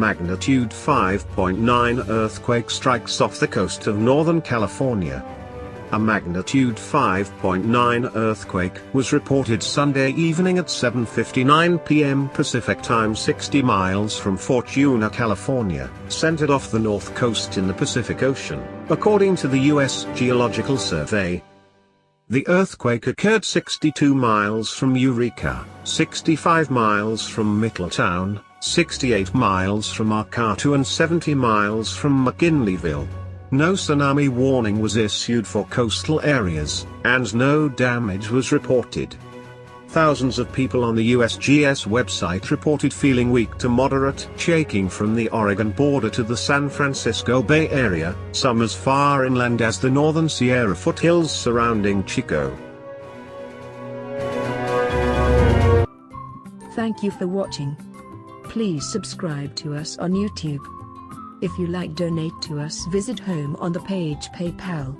magnitude 5.9 earthquake strikes off the coast of Northern California. A magnitude 5.9 earthquake was reported Sunday evening at 7:59 p.m. Pacific Time 60 miles from Fortuna, California, centered off the north coast in the Pacific Ocean, according to the U.S. Geological Survey. The earthquake occurred 62 miles from Eureka, 65 miles from Middletown, 68 miles from Arcatu and 70 miles from McKinleyville. No tsunami warning was issued for coastal areas, and no damage was reported. Thousands of people on the USGS website reported feeling weak to moderate shaking from the Oregon border to the San Francisco Bay Area, some as far inland as the northern Sierra foothills surrounding Chico. Thank you for watching. Please subscribe to us on YouTube. If you like, donate to us, visit home on the page PayPal.